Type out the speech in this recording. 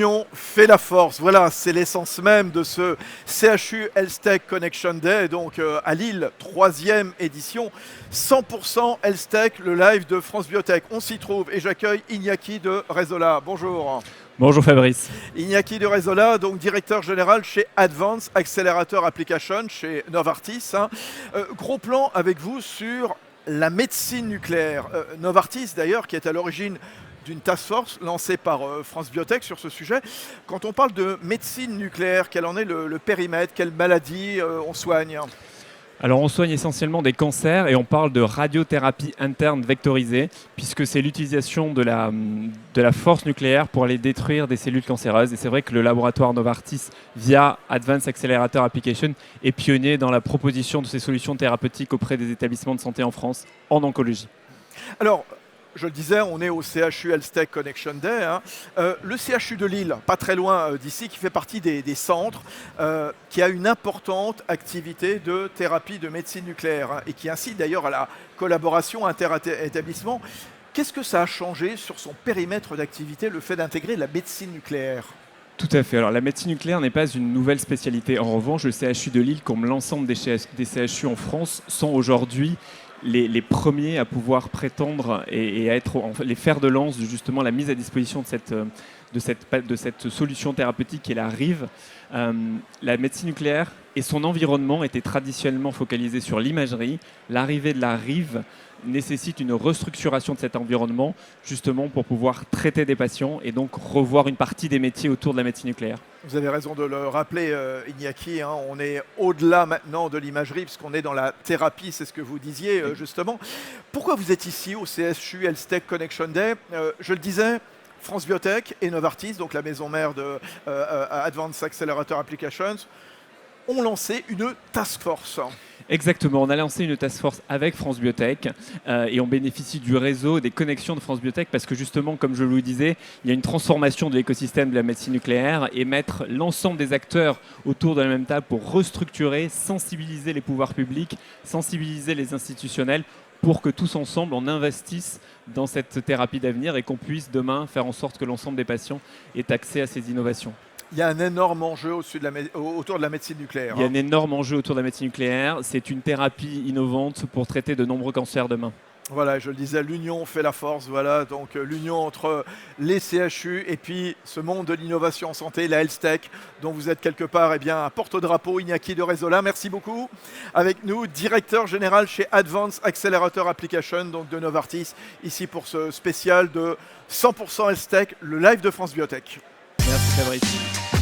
l'union fait la force. Voilà, c'est l'essence même de ce CHU Health Tech Connection Day, donc à Lille, 3e édition. 100% Health Tech, le live de France Biotech. On s'y trouve et j'accueille Iñaki de Rezola. Bonjour. Bonjour Fabrice. Iñaki de Rezola, donc directeur général chez Advanced Accelerator Application, chez Novartis. Gros plan avec vous sur la médecine nucléaire. Novartis d'ailleurs, qui est à l'origine d'une task force lancée par France Biotech sur ce sujet. Quand on parle de médecine nucléaire, quel en est le périmètre, quelles maladies on soigne? Alors on soigne essentiellement des cancers et on parle de radiothérapie interne vectorisée puisque c'est l'utilisation de la force nucléaire pour aller détruire des cellules cancéreuses. Et c'est vrai que le laboratoire Novartis, via Advanced Accelerator Application, est pionnier dans la proposition de ces solutions thérapeutiques auprès des établissements de santé en France en oncologie. Alors, je le disais, on est au CHU Health Tech Connection Day. Le CHU de Lille, pas très loin d'ici, qui fait partie des centres, qui a une importante activité de thérapie de médecine nucléaire et qui incite d'ailleurs à la collaboration inter-établissements. Qu'est-ce que ça a changé sur son périmètre d'activité, le fait d'intégrer la médecine nucléaire? Tout à fait. Alors la médecine nucléaire n'est pas une nouvelle spécialité. En revanche, le CHU de Lille, comme l'ensemble des CHU en France, sont aujourd'hui les premiers à pouvoir prétendre et à être les fers de lance de justement la mise à disposition de cette solution thérapeutique qui est la RIV. La médecine nucléaire et son environnement étaient traditionnellement focalisés sur l'imagerie. L'arrivée de la RIV nécessite une restructuration de cet environnement justement pour pouvoir traiter des patients et donc revoir une partie des métiers autour de la médecine nucléaire. Vous avez raison de le rappeler, Iñaki, on est au-delà maintenant de l'imagerie puisqu'on est dans la thérapie, c'est ce que vous disiez justement. Pourquoi vous êtes ici au CHU Health Tech Connection Day? Je le disais, France Biotech et Novartis, donc la maison mère de Advanced Accelerator Applications, ont lancé une task force. Exactement, on a lancé une task force avec France Biotech et on bénéficie du réseau, des connexions de France Biotech parce que justement, comme je vous le disais, il y a une transformation de l'écosystème de la médecine nucléaire et mettre l'ensemble des acteurs autour de la même table pour restructurer, sensibiliser les pouvoirs publics, sensibiliser les institutionnels pour que tous ensemble on investisse dans cette thérapie d'avenir et qu'on puisse demain faire en sorte que l'ensemble des patients aient accès à ces innovations. Il y a un énorme enjeu autour de la médecine nucléaire. Il y a un énorme enjeu autour de la médecine nucléaire. C'est une thérapie innovante pour traiter de nombreux cancers demain. Voilà, je le disais, l'union fait la force. Voilà, donc l'union entre les CHU et puis ce monde de l'innovation en santé, la Health Tech, dont vous êtes quelque part un porte-drapeau, Iñaki de Rezola. Merci beaucoup. Avec nous, directeur général chez Advanced Accelerator Application, donc de Novartis, ici pour ce spécial de 100% Health Tech, le live de France Biotech. Merci Fabrice.